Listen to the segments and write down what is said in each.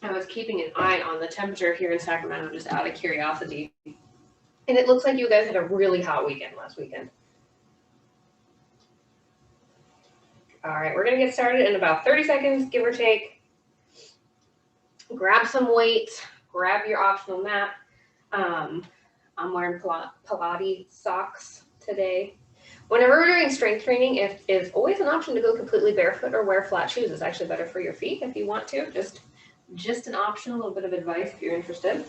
I was keeping an eye on the temperature here in Sacramento just out of curiosity. And it looks like you guys had a really hot weekend last weekend. All right, we're going to get started in about 30 seconds, give or take. Grab some weights, grab your optional mat. I'm wearing Pilates socks today. Whenever we're doing strength training, it is always an option to go completely barefoot or wear flat shoes. It's actually better for your feet if you want to. Just an option, a little bit of advice if you're interested.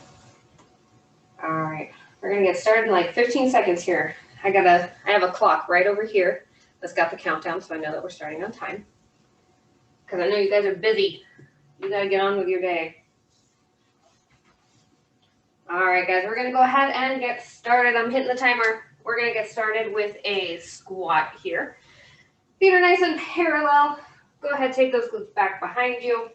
All right, we're gonna get started in like 15 seconds here. I have a clock right over here that's got the countdown, so I know that we're starting on time. Because I know you guys are busy. You gotta get on with your day. All right, guys, we're gonna go ahead and get started. I'm hitting the timer. We're gonna get started with a squat here. Feet are nice and parallel. Go ahead, take those glutes back behind you.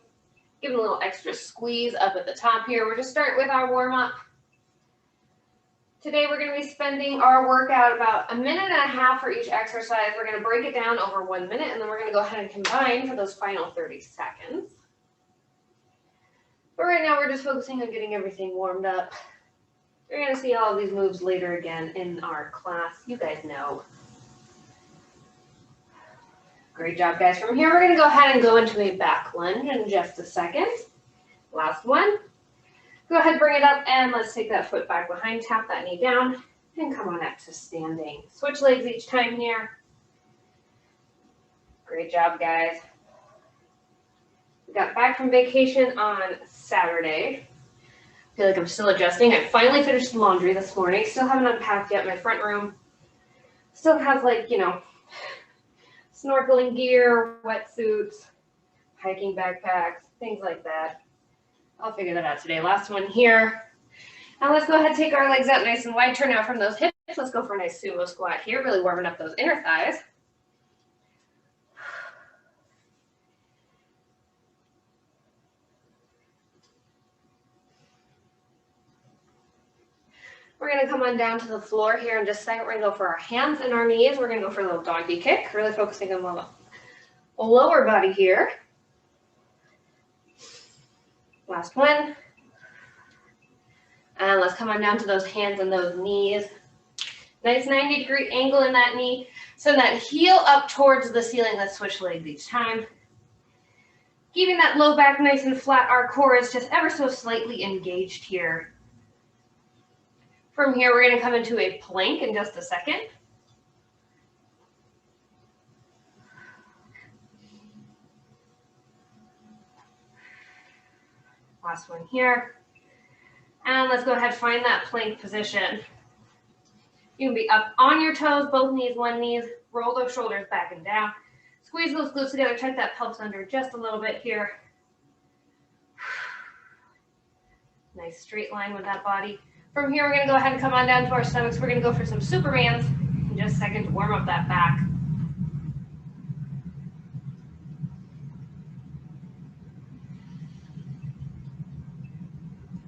Give them a little extra squeeze up at the top here. We're just starting with our warm-up. Today we're gonna be spending our workout about 1.5 minutes for each exercise. We're gonna break it down over 1 minute, and then we're gonna go ahead and combine for those final 30 seconds. But right now we're just focusing on getting everything warmed up. You're going to see all of these moves later again in our class. You guys know. Great job, guys. From here, we're going to go ahead and go into a back lunge in just a second. Last one. Go ahead, bring it up, and let's take that foot back behind, tap that knee down, and come on up to standing. Switch legs each time here. Great job, guys. We got back from vacation on Saturday. I feel like I'm still adjusting. I finally finished the laundry this morning. Still haven't unpacked yet. My front room still has, like, you know, snorkeling gear, wetsuits, hiking backpacks, things like that. I'll figure that out today. Last one here. Now let's go ahead and take our legs out nice and wide. Turn out from those hips. Let's go for a nice sumo squat here, really warming up those inner thighs. We're going to come on down to the floor here in just a second. We're going to go for our hands and our knees. We're going to go for a little donkey kick, really focusing on the lower body here. Last one. And let's come on down to those hands and those knees. Nice 90-degree angle in that knee. Send that heel up towards the ceiling. Let's switch legs each time. Keeping that low back nice and flat. Our core is just ever so slightly engaged here. From here, we're going to come into a plank in just a second. Last one here. And let's go ahead and find that plank position. You can be up on your toes, both knees, one knee. Roll those shoulders back and down. Squeeze those glutes together. Tuck that pelvis under just a little bit here. Nice straight line with that body. From here, we're going to go ahead and come on down to our stomachs. We're going to go for some Supermans in just a second to warm up that back.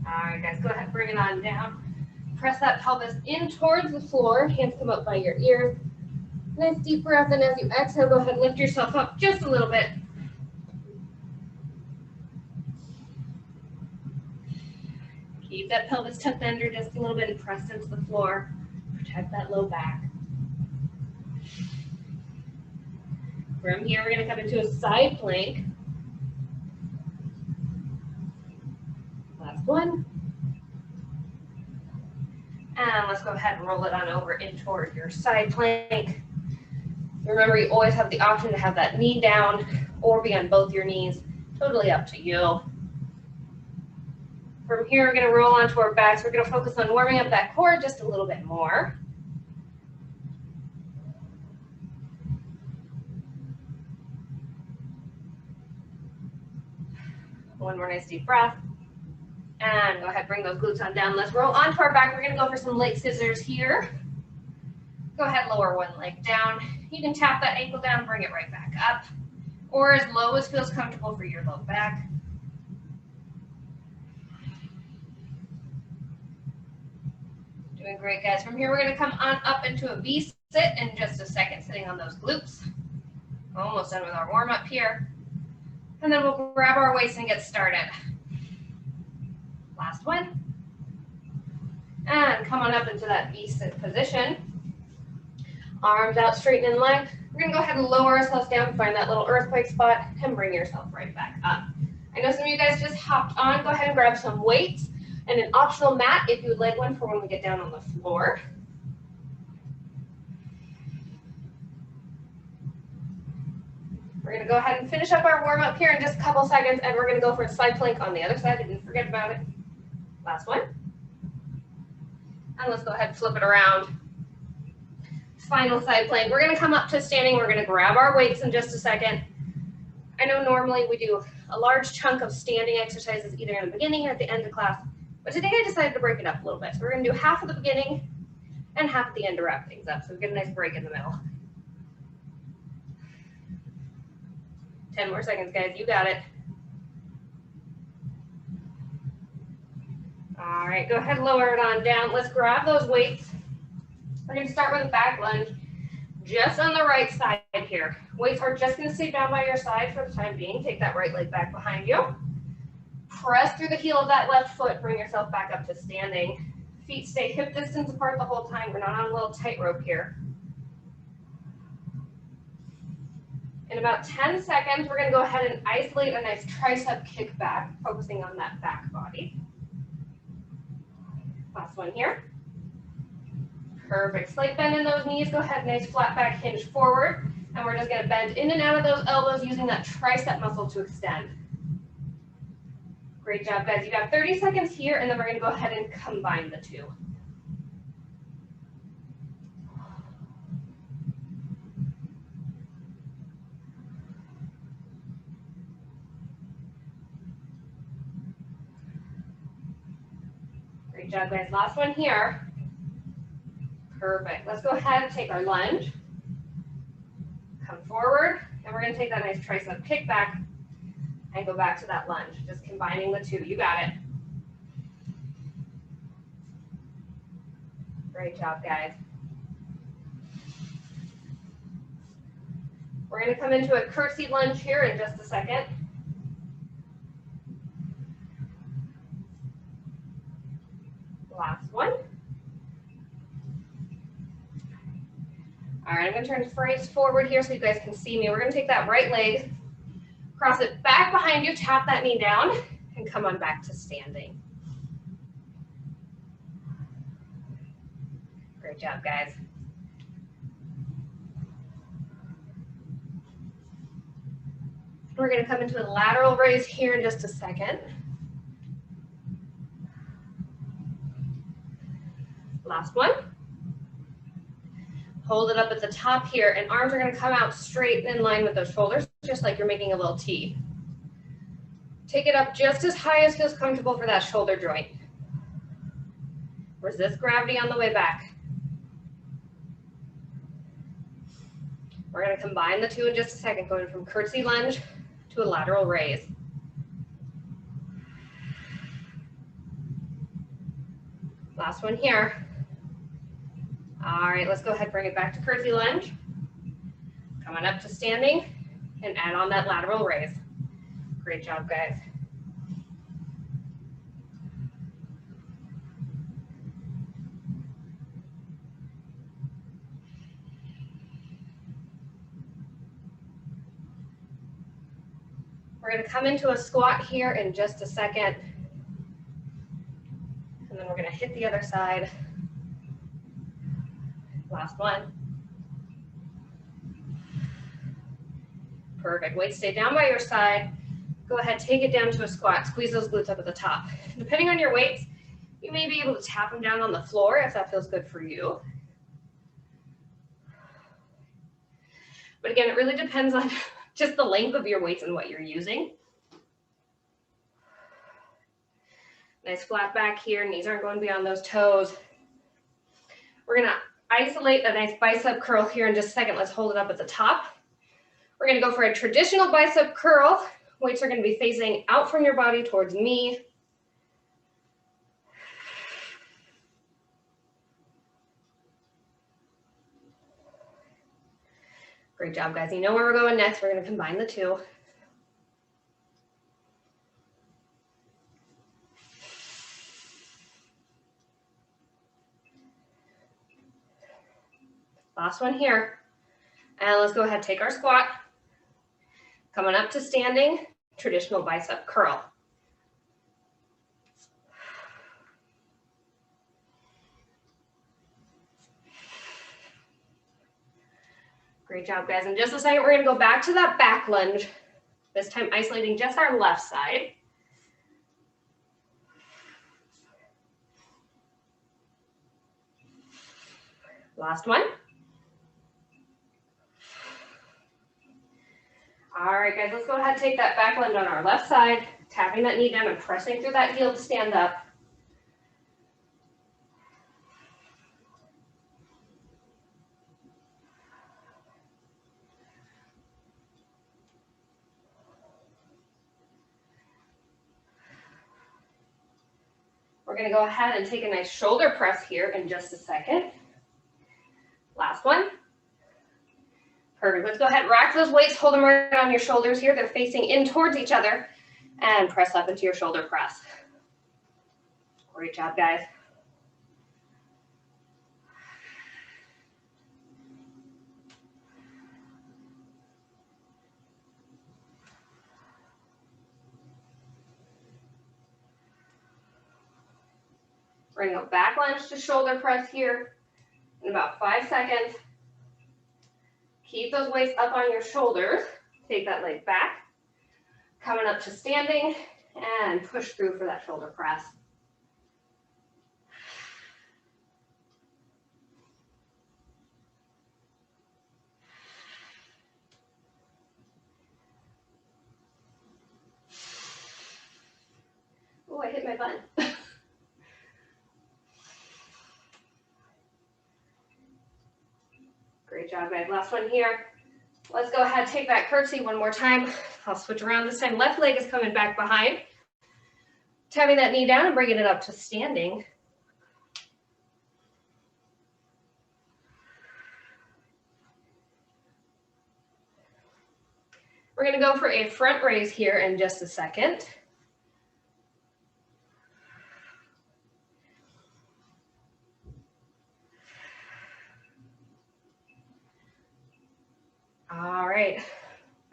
All right, guys, go ahead, bring it on down. Press that pelvis in towards the floor. Hands come up by your ears. Nice deep breath, and as you exhale, go ahead and lift yourself up just a little bit. Keep that pelvis tucked under just a little bit and press into the floor. Protect that low back. From here, we're going to come into a side plank. Last one. And let's go ahead and roll it on over in toward your side plank. Remember, you always have the option to have that knee down or be on both your knees. Totally up to you. From here, we're going to roll onto our backs. We're going to focus on warming up that core just a little bit more. One more nice deep breath. And go ahead, bring those glutes on down. Let's roll onto our back. We're going to go for some leg scissors here. Go ahead, lower one leg down. You can tap that ankle down, bring it right back up, or as low as feels comfortable for your low back. Doing great, guys. From here, we're going to come on up into a V-sit in just a second, sitting on those glutes. Almost done with our warm-up here. And then we'll grab our waist and get started. Last one. And come on up into that V-sit position. Arms out, straight and in line. We're gonna go ahead and lower ourselves down, find that little earthquake spot, and bring yourself right back up. I know some of you guys just hopped on. Go ahead and grab some weights and an optional mat if you would like one for when we get down on the floor. We're gonna go ahead and finish up our warm up here in just a couple seconds, and we're gonna go for a side plank on the other side. I didn't forget about it. Last one. And let's go ahead and flip it around. Final side plank. We're gonna come up to standing. We're gonna grab our weights in just a second. I know normally we do a large chunk of standing exercises either in the beginning or at the end of class, but today I decided to break it up a little bit. So we're gonna do half at the beginning and half at the end to wrap things up. So we get a nice break in the middle. 10 more seconds, guys, you got it. All right, go ahead and lower it on down. Let's grab those weights. We're gonna start with a back lunge, just on the right side here. Weights are just gonna stay down by your side for the time being. Take that right leg back behind you. Press through the heel of that left foot, bring yourself back up to standing. Feet stay hip distance apart the whole time. We're not on a little tightrope here. In about 10 seconds, we're gonna go ahead and isolate a nice tricep kick back, focusing on that back body. Last one here. Perfect. Slight bend in those knees. Go ahead, nice flat back hinge forward. And we're just going to bend in and out of those elbows using that tricep muscle to extend. Great job, guys. You got 30 seconds here, and then we're going to go ahead and combine the two. Great job, guys. Last one here. Perfect. Let's go ahead and take our lunge. Come forward, and we're going to take that nice tricep kick back and go back to that lunge. Just combining the two. You got it. Great job, guys. We're going to come into a curtsy lunge here in just a second. Last one. All right, I'm going to turn face forward here so you guys can see me. We're going to take that right leg, cross it back behind you, tap that knee down, and come on back to standing. Great job, guys. We're going to come into a lateral raise here in just a second. Last one. Hold it up at the top here, and arms are going to come out straight in line with those shoulders, just like you're making a little T. Take it up just as high as feels comfortable for that shoulder joint. Resist gravity on the way back. We're going to combine the two in just a second, going from curtsy lunge to a lateral raise. Last one here. All right, let's go ahead and bring it back to curtsy lunge. Come on up to standing and add on that lateral raise. Great job, guys. We're going to come into a squat here in just a second. And then we're going to hit the other side. Last one. Perfect. Weight stay down by your side. Go ahead, take it down to a squat. Squeeze those glutes up at the top. Depending on your weights, you may be able to tap them down on the floor if that feels good for you. But again, it really depends on just the length of your weights and what you're using. Nice flat back here. Knees aren't going beyond those toes. We're going to isolate a nice bicep curl here in just a second. Let's hold it up at the top. We're going to go for a traditional bicep curl. Weights are going to be facing out from your body towards me. Great job, guys. You know where we're going next. We're going to combine the two. Last one here. And let's go ahead, take our squat. Coming up to standing, traditional bicep curl. Great job, guys. In just a second, we're going to go back to that back lunge, this time isolating just our left side. Last one. All right, guys, let's go ahead and take that back lunge on our left side, tapping that knee down and pressing through that heel to stand up. We're going to go ahead and take a nice shoulder press here in just a second. Last one. Perfect. Let's go ahead, rack those weights, hold them right on your shoulders here. They're facing in towards each other, and press up into your shoulder press. Great job, guys. We're going to go back lunge to shoulder press here in about 5 seconds. Keep those weights up on your shoulders. Take that leg back. Coming up to standing and push through for that shoulder press. Oh, I hit my button. Great job, guys. Last one here. Let's go ahead, take that curtsy one more time. I'll switch around this time. Left leg is coming back behind. Tapping that knee down and bringing it up to standing. We're going to go for a front raise here in just a second. All right,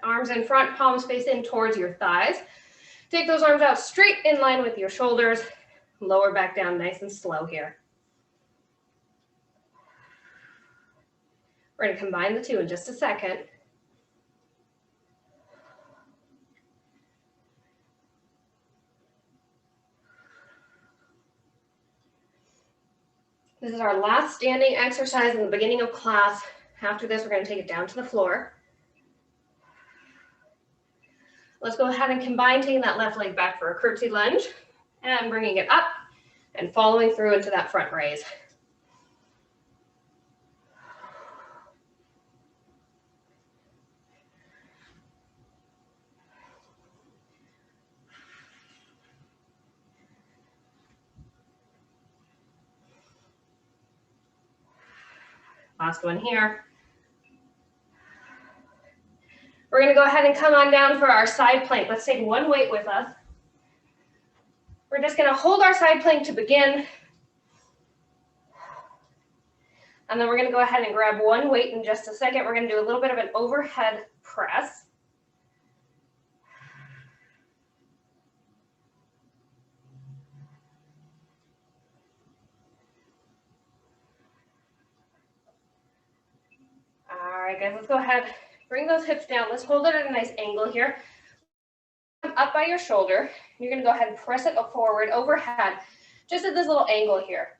arms in front, palms face in towards your thighs. Take those arms out straight in line with your shoulders. Lower back down nice and slow here. We're going to combine the two in just a second. This is our last standing exercise in the beginning of class. After this, we're going to take it down to the floor. Let's go ahead and combine taking that left leg back for a curtsy lunge and bringing it up and following through into that front raise. Last one here. We're going to go ahead and come on down for our side plank. Let's take one weight with us. We're just going to hold our side plank to begin. And then we're going to go ahead and grab one weight in just a second. We're going to do a little bit of an overhead press. All right, guys, let's go ahead. Bring those hips down. Let's hold it at a nice angle here. Up by your shoulder. You're going to go ahead and press it forward, overhead, just at this little angle here.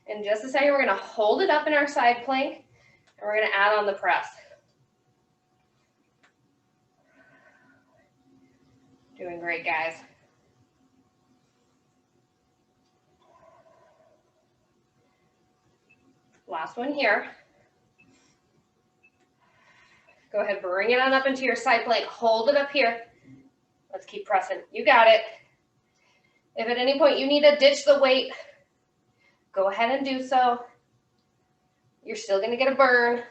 In just a second, we're going to hold it up in our side plank, and we're going to add on the press. Doing great, guys. Last one here. Go ahead, bring it on up into your side plank. Hold it up here. Let's keep pressing. You got it. If at any point you need to ditch the weight, go ahead and do so. You're still going to get a burn.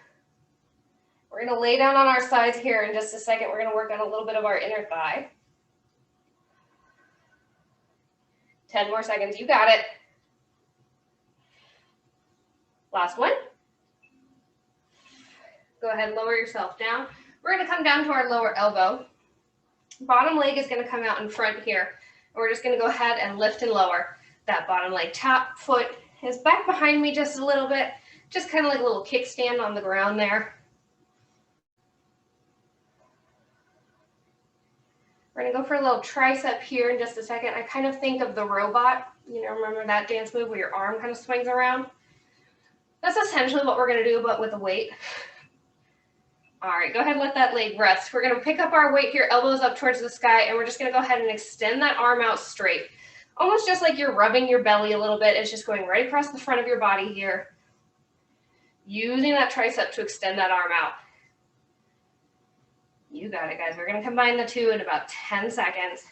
We're going to lay down on our sides here in just a second. We're going to work on a little bit of our inner thigh. 10 more seconds. You got it. Last one. Go ahead, lower yourself down. We're going to come down to our lower elbow. Bottom leg is going to come out in front here. And we're just going to go ahead and lift and lower that bottom leg. Top foot is back behind me just a little bit, just kind of like a little kickstand on the ground there. We're going to go for a little tricep here in just a second. I kind of think of the robot. You know, remember that dance move where your arm kind of swings around? That's essentially what we're going to do, but with a weight. All right, go ahead and let that leg rest. We're going to pick up our weight here, elbows up towards the sky, and we're just going to go ahead and extend that arm out straight. Almost just like you're rubbing your belly a little bit. It's just going right across the front of your body here. Using that tricep to extend that arm out. You got it, guys. We're going to combine the two in about 10 seconds.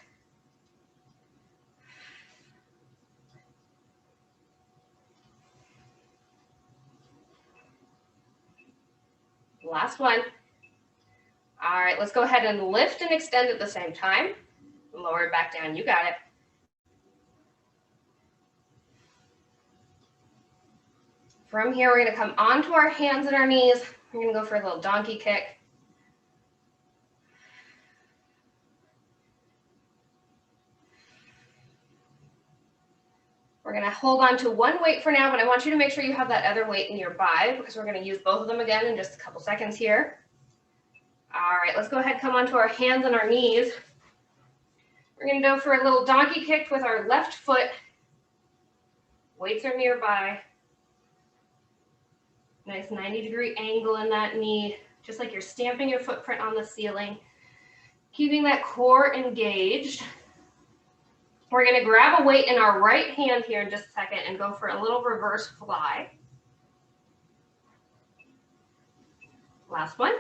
Last one. All right, let's go ahead and lift and extend at the same time. Lower it back down. You got it. From here, we're going to come onto our hands and our knees. We're going to go for a little donkey kick. We're going to hold on to one weight for now, but I want you to make sure you have that other weight nearby because we're going to use both of them again in just a couple seconds here. All right, let's go ahead and come onto our hands and our knees. We're going to go for a little donkey kick with our left foot. Weights are nearby. Nice 90-degree angle in that knee, just like you're stamping your footprint on the ceiling. Keeping that core engaged. We're going to grab a weight in our right hand here in just a second and go for a little reverse fly. Last one.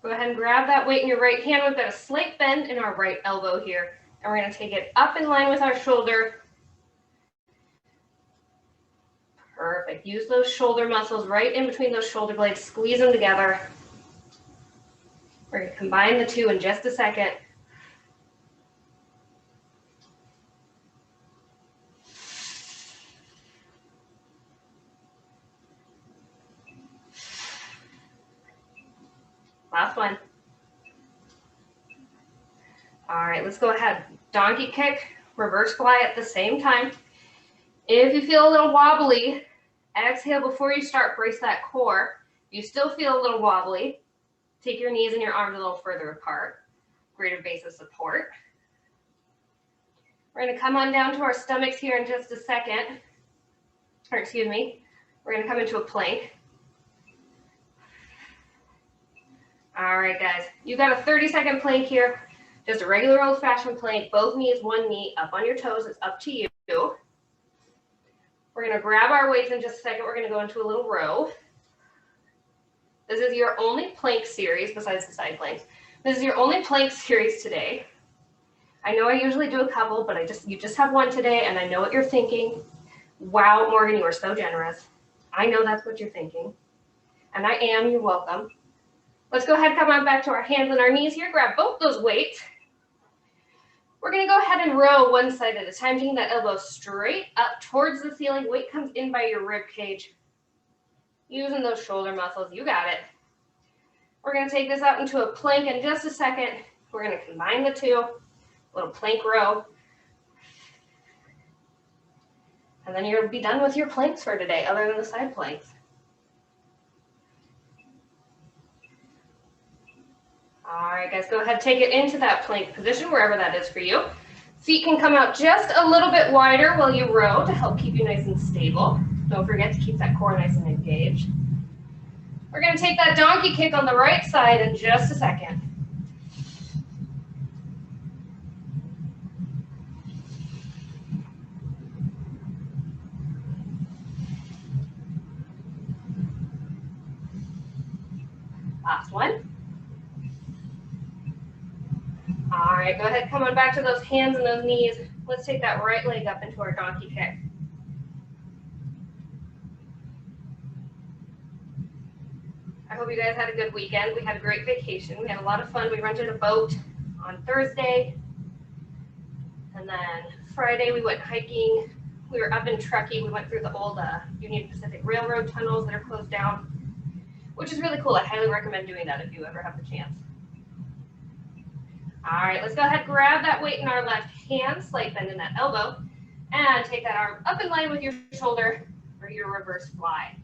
Go ahead and grab that weight in your right hand. We've got a slight bend in our right elbow here, and we're going to take it up in line with our shoulder. Perfect. Use those shoulder muscles right in between those shoulder blades. Squeeze them together. We're going to combine the two in just a second. Last one. All right, let's go ahead. Donkey kick, reverse fly at the same time. If you feel a little wobbly, exhale before you start, brace that core. If you still feel a little wobbly, take your knees and your arms a little further apart. Greater base of support. We're going to come on down to our stomachs here in just a second. Or excuse me, we're going to come into a plank. All right, guys, you got a 30-second plank here. Just a regular old-fashioned plank, both knees, one knee, up on your toes. It's up to you. We're going to grab our weights in just a second. We're going to go into a little row. This is your only plank series besides the side planks. This is your only plank series today. I know I usually do a couple, but you just have one today, and I know what you're thinking. Wow, Morgan, you are so generous. I know that's what you're thinking. And I am. You're welcome. Let's go ahead and come on back to our hands and our knees here. Grab both those weights. We're going to go ahead and row one side at a time, taking that elbow straight up towards the ceiling. Weight comes in by your rib cage. Using those shoulder muscles. You got it. We're going to take this out into a plank in just a second. We're going to combine the two. Little plank row. And then you'll be done with your planks for today, other than the side planks. All right, guys, go ahead, take it into that plank position, wherever that is for you. Feet can come out just a little bit wider while you row to help keep you nice and stable. Don't forget to keep that core nice and engaged. We're going to take that donkey kick on the right side in just a second. Last one. All right, go ahead, come on back to those hands and those knees. Let's take that right leg up into our donkey kick. I hope you guys had a good weekend. We had a great vacation. We had a lot of fun. We rented a boat on Thursday. And then Friday we went hiking We were up in Truckee. We went through the old Union Pacific Railroad tunnels that are closed down, which is really cool. I highly recommend doing that if you ever have the chance. All right, let's go ahead, grab that weight in our left hand, slight bend in that elbow, and take that arm up in line with your shoulder for your reverse fly.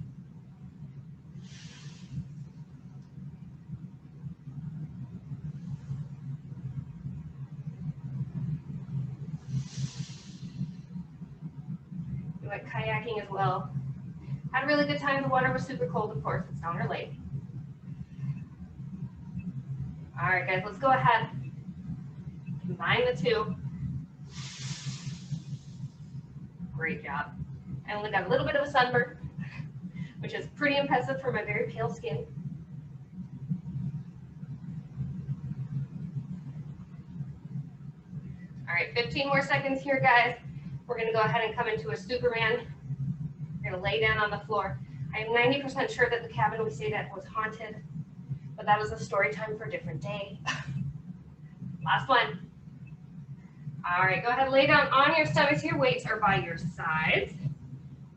We went kayaking as well. Had a really good time. The water was super cold, of course. It's Donner Lake. All right, guys, let's go ahead. Combine the two. Great job. I only got a little bit of a sunburn, which is pretty impressive for my very pale skin. All right, 15 more seconds here, guys. We're gonna go ahead and come into a Superman. We're gonna lay down on the floor. I am 90% sure that the cabin we stayed at was haunted, but that was a story time for a different day. Last one. All right, go ahead and lay down on your stomachs. Your weights are by your sides.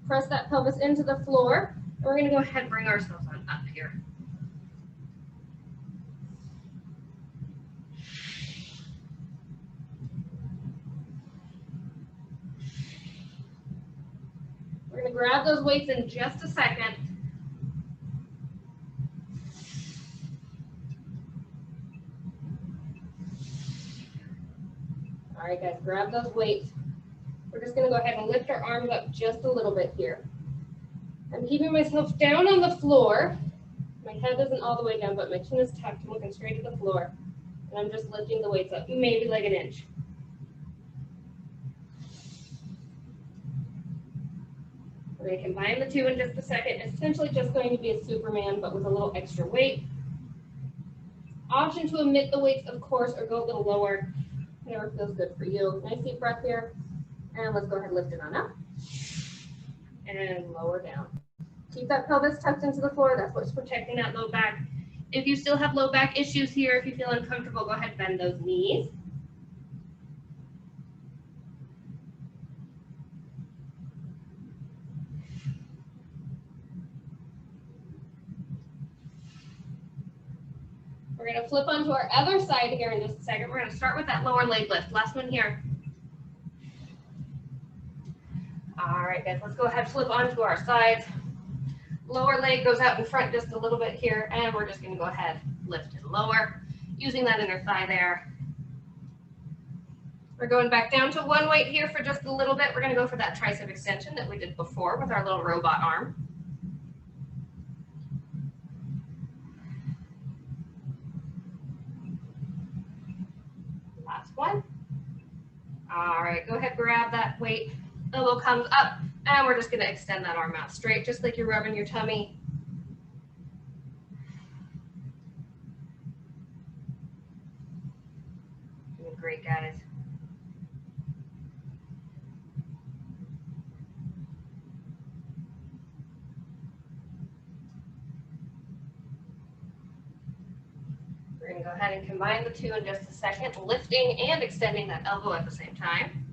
Press that pelvis into the floor. And we're gonna go ahead and bring ourselves on up here. We're gonna grab those weights in just a second. All right, guys, grab those weights. We're just gonna go ahead and lift our arms up just a little bit here. I'm keeping myself down on the floor. My head isn't all the way down, but my chin is tucked. I'm looking straight at the floor. And I'm just lifting the weights up, maybe like an inch. We're going to combine the two in just a second. It's essentially just going to be a Superman, but with a little extra weight. Option to omit the weights, of course, or go a little lower. Whatever feels good for you. Nice deep breath here. And let's go ahead and lift it on up. And lower down. Keep that pelvis tucked into the floor. That's what's protecting that low back. If you still have low back issues here, if you feel uncomfortable, go ahead and bend those knees. We're going to flip onto our other side here in just a second. We're going to start with that lower leg lift. Last one here. All right, guys, let's go ahead and flip onto our sides. Lower leg goes out in front just a little bit here, and we're just going to go ahead, lift it lower, using that inner thigh there. We're going back down to one weight here for just a little bit. We're going to go for that tricep extension that we did before with our little robot arm. Last one. All right, go ahead, grab that weight. Elbow comes up, and we're just going to extend that arm out straight, just like you're rubbing your tummy. Doing great, guys. We're going to go ahead and combine the two in just a second, lifting and extending that elbow at the same time.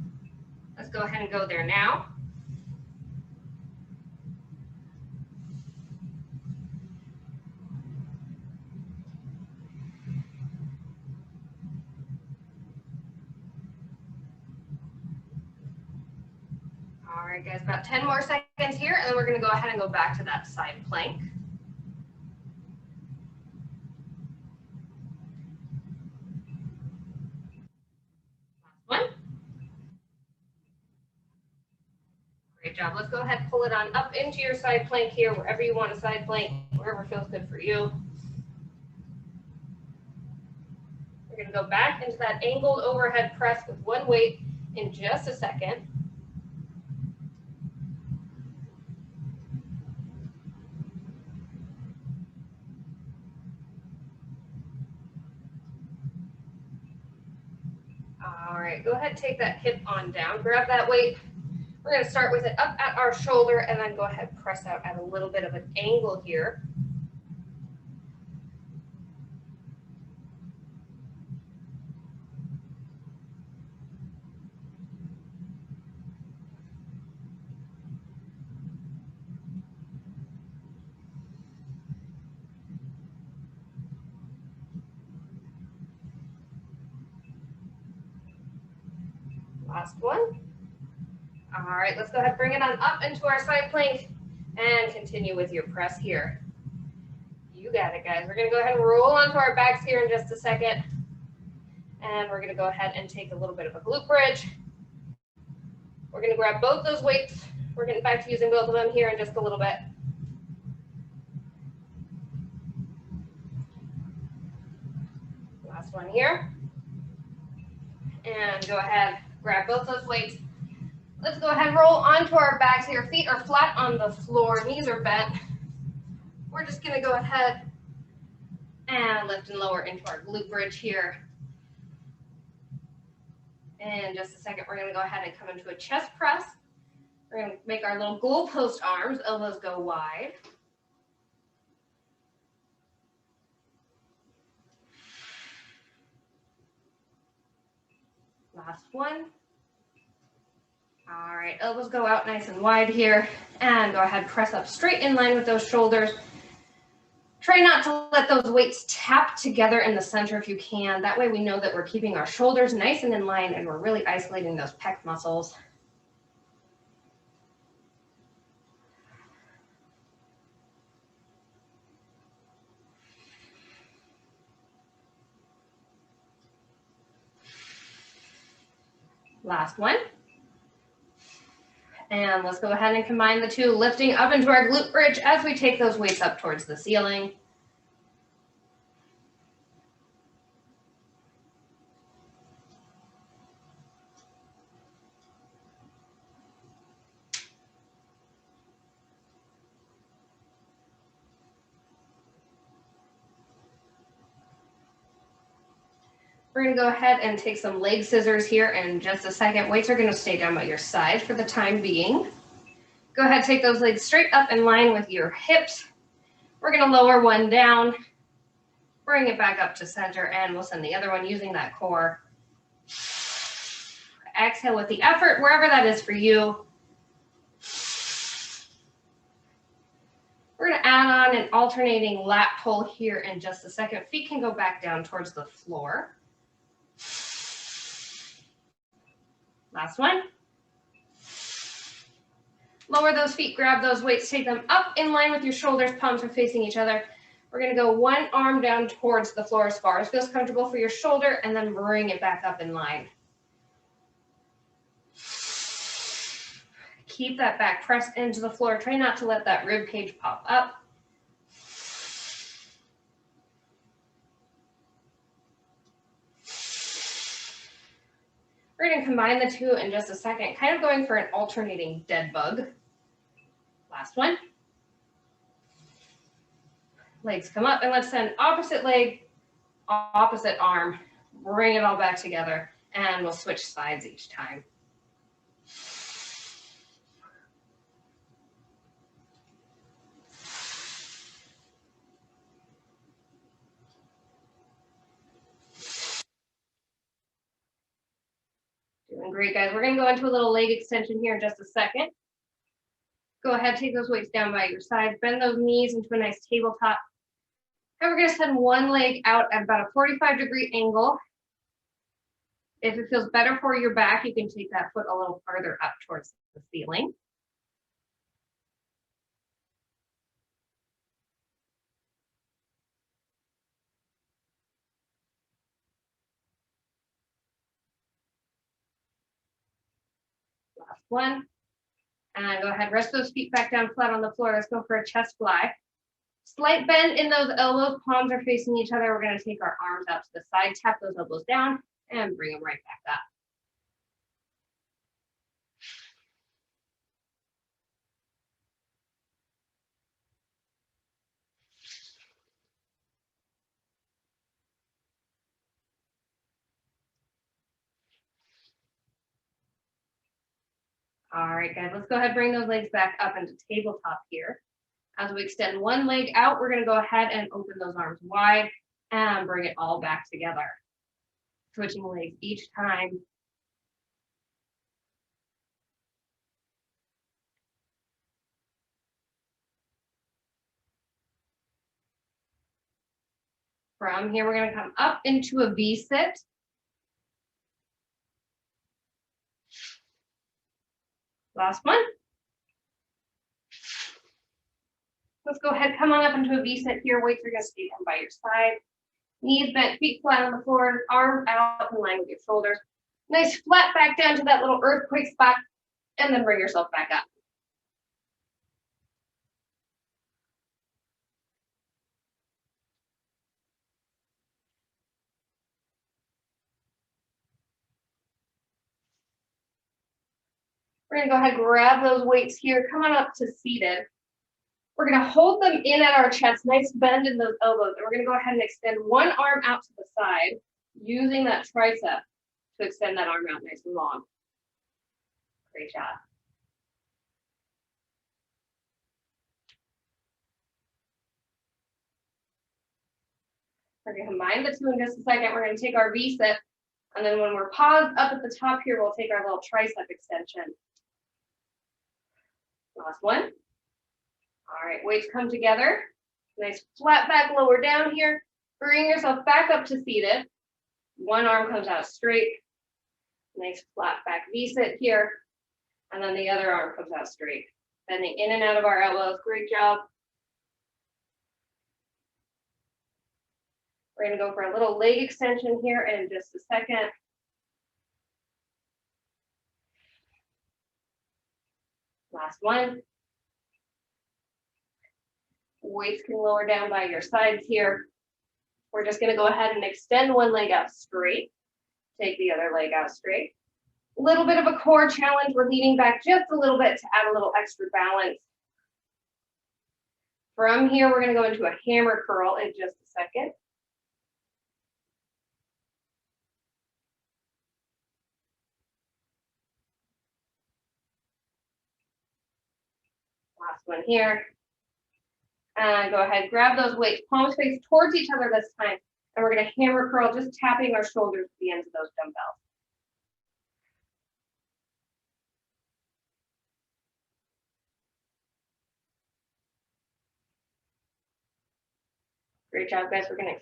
Let's go ahead and go there now. All right, guys, about 10 more seconds here, and then we're going to go ahead and go back to that side plank. Last one. Great job. Let's go ahead and pull it on up into your side plank here, wherever you want a side plank, wherever feels good for you. We're going to go back into that angled overhead press with one weight in just a second. All right, go ahead and take that hip on down. Grab that weight. We're going to start with it up at our shoulder and then go ahead and press out at a little bit of an angle here. Last one. All right, let's go ahead and bring it on up into our side plank and continue with your press here. You got it, guys. We're gonna go ahead and roll onto our backs here in just a second. And we're gonna go ahead and take a little bit of a glute bridge. We're gonna grab both those weights. We're getting back to using both of them here in just a little bit. Last one here. And go ahead, grab both those weights. Let's go ahead and roll onto our backs here. Feet are flat on the floor, knees are bent. We're just gonna go ahead and lift and lower into our glute bridge here. In just a second, we're gonna go ahead and come into a chest press. We're gonna make our little goalpost arms, elbows go wide. Last one. All right, elbows go out nice and wide here. And go ahead, press up straight in line with those shoulders. Try not to let those weights tap together in the center if you can. That way we know that we're keeping our shoulders nice and in line and we're really isolating those pec muscles. Last one. And let's go ahead and combine the two, lifting up into our glute bridge as we take those weights up towards the ceiling. We're gonna go ahead and take some leg scissors here in just a second. Weights are gonna stay down by your side for the time being. Go ahead, take those legs straight up in line with your hips. We're gonna lower one down, bring it back up to center, and we'll send the other one using that core. Exhale with the effort, wherever that is for you. We're gonna add on an alternating lat pull here in just a second. Feet can go back down towards the floor. Last one. Lower those feet, grab those weights, take them up in line with your shoulders, palms are facing each other. We're gonna go one arm down towards the floor as far as feels comfortable for your shoulder, and then bring it back up in line. Keep that back pressed into the floor. Try not to let that rib cage pop up. We're going to combine the two in just a second, kind of going for an alternating dead bug. Last one. Legs come up, and let's send opposite leg, opposite arm. Bring it all back together, and we'll switch sides each time. Doing great, guys. We're going to go into a little leg extension here in just a second. Go ahead, take those weights down by your sides, bend those knees into a nice tabletop. And we're going to send one leg out at about a 45-degree angle. If it feels better for your back, you can take that foot a little further up towards the ceiling. Last one. And go ahead, rest those feet back down flat on the floor. Let's go for a chest fly. Slight bend in those elbows, palms are facing each other. We're going to take our arms out to the side, tap those elbows down, and bring them right back up. All right, guys, let's go ahead and bring those legs back up into tabletop here. As we extend one leg out, we're going to go ahead and open those arms wide and bring it all back together. Switching legs each time. From here, we're going to come up into a V-sit. Last one. Let's go ahead, come on up into a V-sit here. Weights are gonna stay down by your side. Knees bent, feet flat on the floor, arms out in line with your shoulders. Nice flat back down to that little earthquake spot, and then bring yourself back up. We're gonna go ahead, grab those weights here, come on up to seated. We're gonna hold them in at our chest, nice bend in those elbows, and we're gonna go ahead and extend one arm out to the side, using that tricep to extend that arm out nice and long. Great job. We're gonna combine the two in just a second. We're gonna take our V-sit, and then when we're paused up at the top here, we'll take our little tricep extension. Last one. All right, weights come together. Nice flat back, lower down here. Bring yourself back up to seated. One arm comes out straight. Nice flat back V-sit here. And then the other arm comes out straight. Bending in and out of our elbows. Great job. We're gonna go for a little leg extension here in just a second. Last one. Weights can lower down by your sides here. We're just gonna go ahead and extend one leg out straight. Take the other leg out straight. A little bit of a core challenge. We're leaning back just a little bit to add a little extra balance. From here, we're gonna go into a hammer curl in just a second. Last one here. And go ahead, grab those weights, palms face towards each other this time. And we're gonna hammer curl, just tapping our shoulders to the ends of those dumbbells. Great job, guys. We're gonna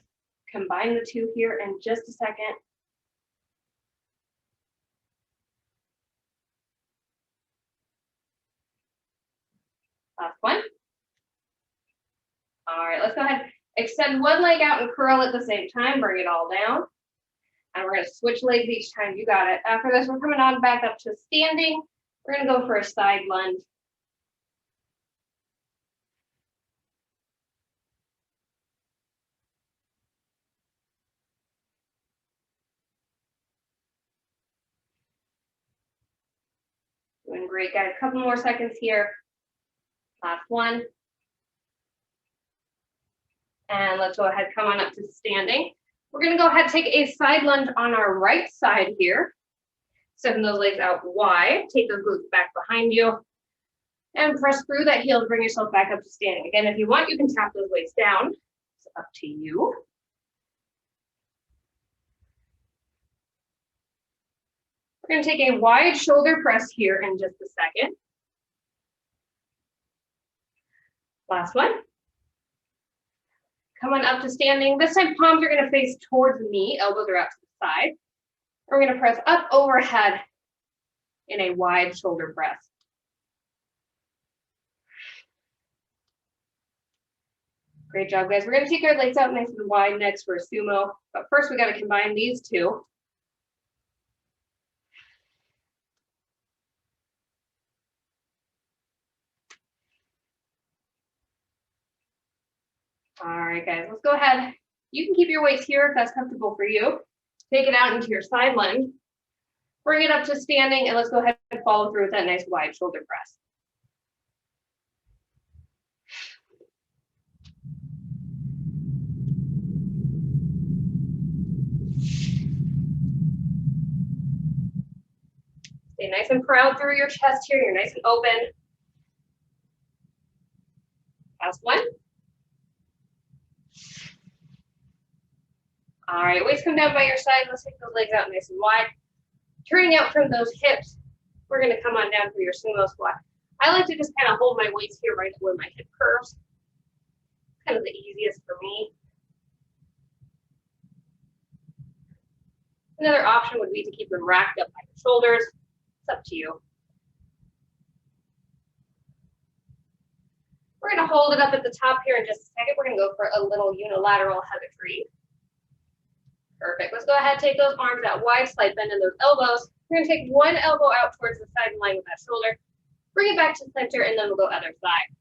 combine the two here in just a second. Last one. All right, let's go ahead. Extend one leg out and curl at the same time. Bring it all down. And we're gonna switch legs each time. You got it. After this, we're coming on back up to standing. We're gonna go for a side lunge. Doing great, guys. A couple more seconds here. Last one. And let's go ahead, come on up to standing. We're gonna go ahead, take a side lunge on our right side here. Send those legs out wide, take those glutes back behind you, and press through that heel to bring yourself back up to standing. Again, if you want, you can tap those weights down. It's up to you. We're gonna take a wide shoulder press here in just a second. Last one. Come on up to standing. This time, palms are gonna face towards me, elbows are out to the side. We're gonna press up overhead in a wide shoulder press. Great job, guys. We're gonna take our legs out nice and wide next for a sumo, but first we gotta combine these two. All right, guys, let's go ahead. You can keep your weights here if that's comfortable for you. Take it out into your side lunge. Bring it up to standing, and let's go ahead and follow through with that nice wide shoulder press. Stay nice and proud through your chest here. You're nice and open. Last one. All right, weights come down by your side. Let's take those legs out nice and wide. Turning out from those hips, we're gonna come on down for your sumo squat. I like to just kind of hold my weights here right where my hip curves. Kind of the easiest for me. Another option would be to keep them racked up by your shoulders. It's up to you. We're gonna hold it up at the top here in just a second. We're gonna go for a little unilateral hug a tree. Perfect. Let's go ahead, take those arms out wide, slight bend in those elbows. We're gonna take one elbow out towards the side in line with that shoulder. Bring it back to center, and then we'll go other side.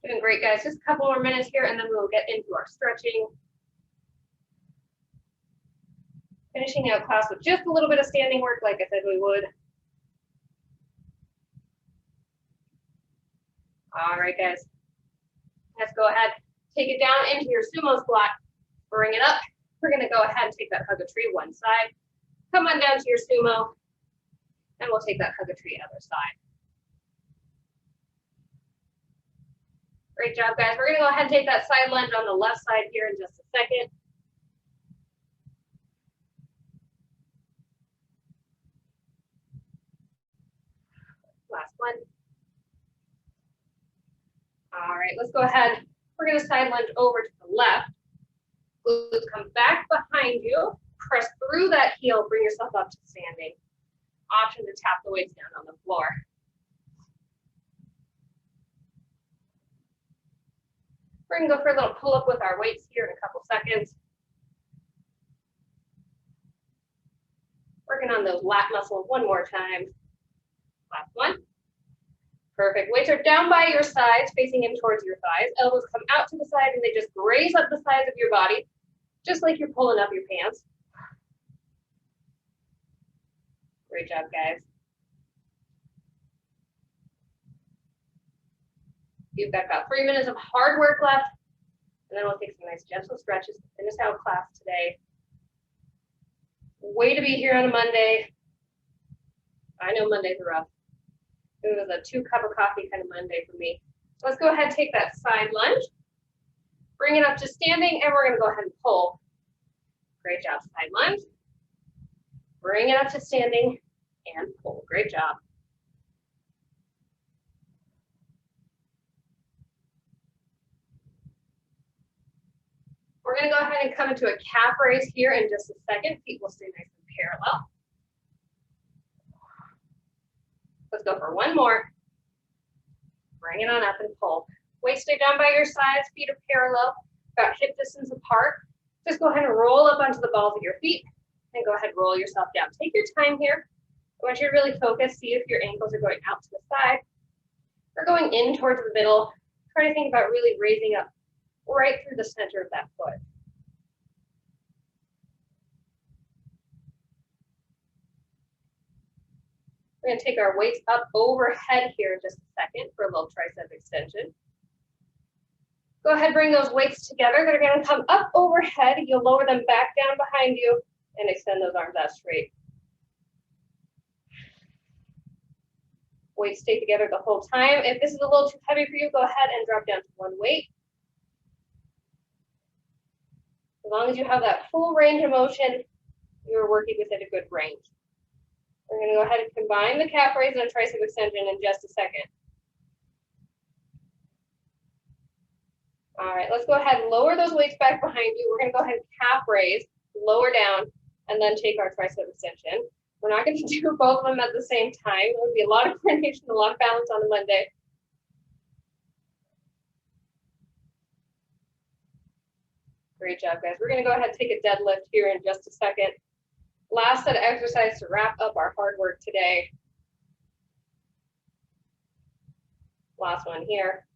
Doing great, guys. Just a couple more minutes here, and then we'll get into our stretching. Finishing out class with just a little bit of standing work, like I said we would. All right, guys. Let's go ahead, take it down into your sumo squat. Bring it up. We're gonna go ahead and take that hug a tree one side. Come on down to your sumo, and we'll take that hug a tree other side. Great job, guys. We're gonna go ahead and take that side lunge on the left side here in just a second. Last one. All right, let's go ahead. We're gonna side lunge over to the left. Glutes come back behind you. Press through that heel, bring yourself up to standing. Option to tap the weights down on the floor. We're gonna go for a little pull up with our weights here in a couple seconds. Working on those lat muscles one more time. Last one. Perfect. Weights are down by your sides, facing in towards your thighs. Elbows come out to the side and they just raise up the sides of your body, just like you're pulling up your pants. Great job, guys. You've got about 3 minutes of hard work left, and then we'll take some nice gentle stretches to finish out class today. Way to be here on a Monday. I know Mondays are rough. It was a 2 cup of coffee kind of Monday for me. So let's go ahead and take that side lunge. Bring it up to standing, and we're gonna go ahead and pull. Great job, side lunge. Bring it up to standing and pull. Great job. We're gonna go ahead and come into a calf raise here in just a second. Feet will stay nice and parallel. Let's go for one more. Bring it on up and pull. Weights stay down by your sides, feet are parallel, about hip distance apart. Just go ahead and roll up onto the balls of your feet and go ahead and roll yourself down. Take your time here. I want you to really focus, see if your ankles are going out to the side or going in towards the middle. Try to think about really raising up right through the center of that foot. We're gonna take our weights up overhead here in just a second for a little tricep extension. Go ahead, bring those weights together. They're gonna come up overhead. You'll lower them back down behind you and extend those arms out straight. Weights stay together the whole time. If this is a little too heavy for you, go ahead and drop down to one weight. As long as you have that full range of motion, you're working within a good range. We're gonna go ahead and combine the calf raise and tricep extension in just a second. All right, let's go ahead and lower those weights back behind you. We're gonna go ahead and calf raise, lower down, and then take our tricep extension. We're not gonna do both of them at the same time. There would be a lot of coordination, a lot of balance on a Monday. Great job, guys. We're gonna go ahead and take a deadlift here in just a second. Last set of exercise to wrap up our hard work today. Last one here.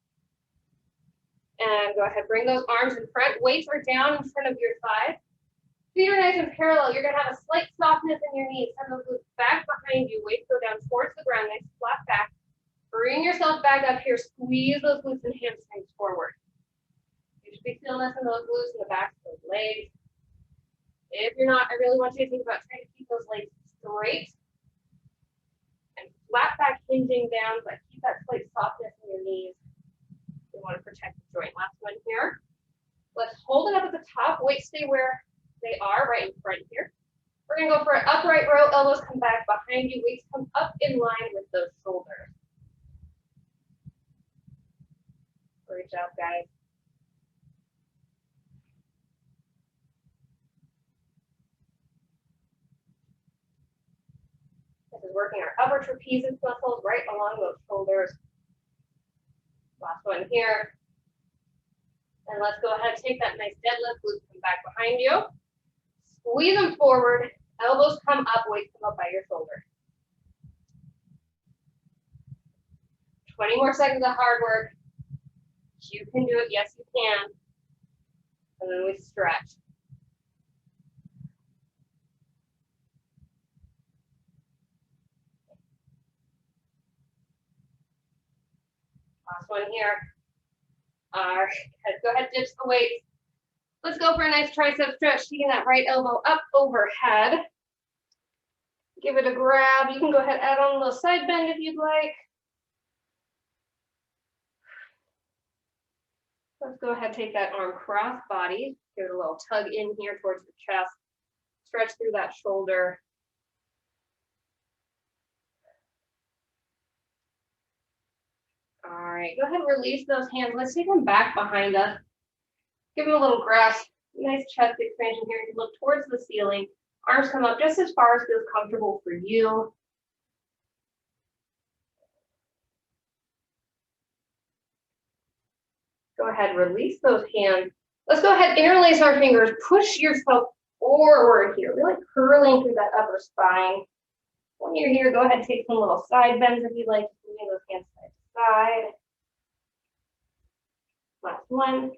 And go ahead, bring those arms in front. Weights are down in front of your thighs. Feet are nice and parallel. You're gonna have a slight softness in your knees. Send those glutes back behind you. Weights go down towards the ground, nice flat back. Bring yourself back up here. Squeeze those glutes and hamstrings forward. You should be feeling this in those glutes in the back of those legs. If you're not, I really want you to think about trying to keep those legs straight and flat back hinging down, but keep that slight softness in your knees. You want to protect the joint. Last one here. Let's hold it up at the top. Weights stay where they are, right in front here. We're gonna go for an upright row. Elbows come back behind you. Weights come up in line with those shoulders. Great job, guys. upper trapezius muscles right along those shoulders. Last one here. And let's go ahead and take that nice deadlift, glutes come back behind you. Squeeze them forward, elbows come up, weights come up by your shoulder. 20 more seconds of hard work. You can do it, yes you can. And then we stretch. Last one here. All right, go ahead, ditch the weights. Let's go for a nice tricep stretch, taking that right elbow up overhead. Give it a grab. You can go ahead, add on a little side bend if you'd like. Let's go ahead, take that arm cross body. Give it a little tug in here towards the chest. Stretch through that shoulder. All right, go ahead and release those hands. Let's take them back behind us. Give them a little grasp. Nice chest expansion here. You look towards the ceiling. Arms come up just as far as feels comfortable for you. Go ahead, release those hands. Let's go ahead, interlace our fingers. Push yourself forward here. Really curling through that upper spine. When you're here, go ahead, take some little side bends if you'd like. Moving those hands side to side. Last one.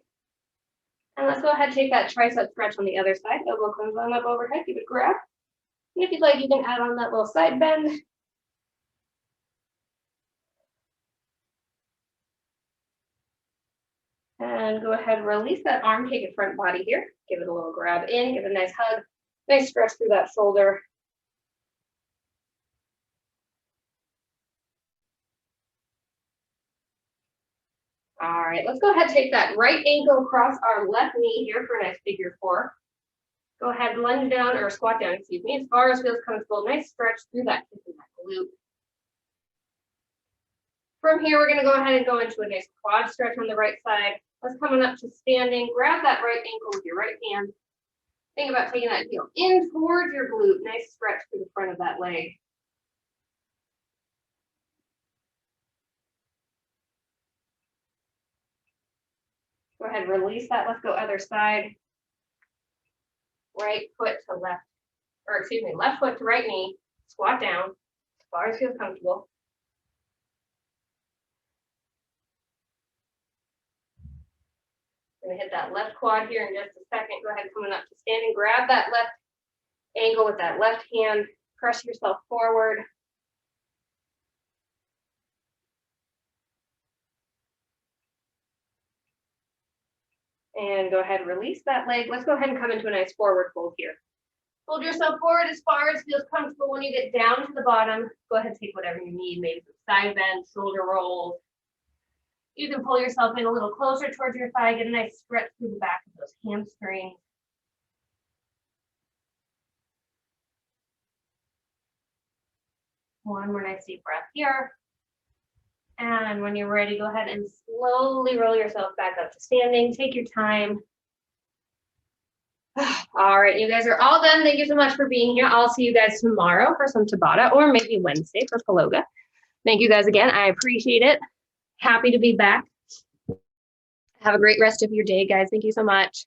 And let's go ahead and take that tricep stretch on the other side. Elbow comes on up overhead, give it a grab. And if you'd like, you can add on that little side bend. And go ahead, release that arm, take it front body here. Give it a little grab in, give it a nice hug. Nice stretch through that shoulder. All right, let's go ahead and take that right ankle across our left knee here for a nice figure four. Go ahead, lunge down or squat down, excuse me, as far as feels comfortable. Nice stretch through that hip and that glute. From here, we're going to go ahead and go into a nice quad stretch on the right side. Let's come on up to standing. Grab that right ankle with your right hand. Think about taking that heel in towards your glute. Nice stretch through the front of that leg. Go ahead, release that. Let's go other side. Right foot to left, or excuse me, left foot to right knee. Squat down as far as feels comfortable. Gonna hit that left quad here in just a second. Go ahead, coming up to standing. Grab that left ankle with that left hand. Press yourself forward. And go ahead and release that leg. Let's go ahead and come into a nice forward fold here. Fold yourself forward as far as feels comfortable. When you get down to the bottom, go ahead and take whatever you need, maybe some side bends, shoulder rolls. You can pull yourself in a little closer towards your thigh, get a nice stretch through the back of those hamstrings. One more nice deep breath here. And when you're ready, go ahead and slowly roll yourself back up to standing. Take your time. All right, you guys are all done. Thank you so much for being here. I'll see you guys tomorrow for some Tabata, or maybe Wednesday for Paloga. Thank you guys again. I appreciate it. Happy to be back. Have a great rest of your day, guys. Thank you so much.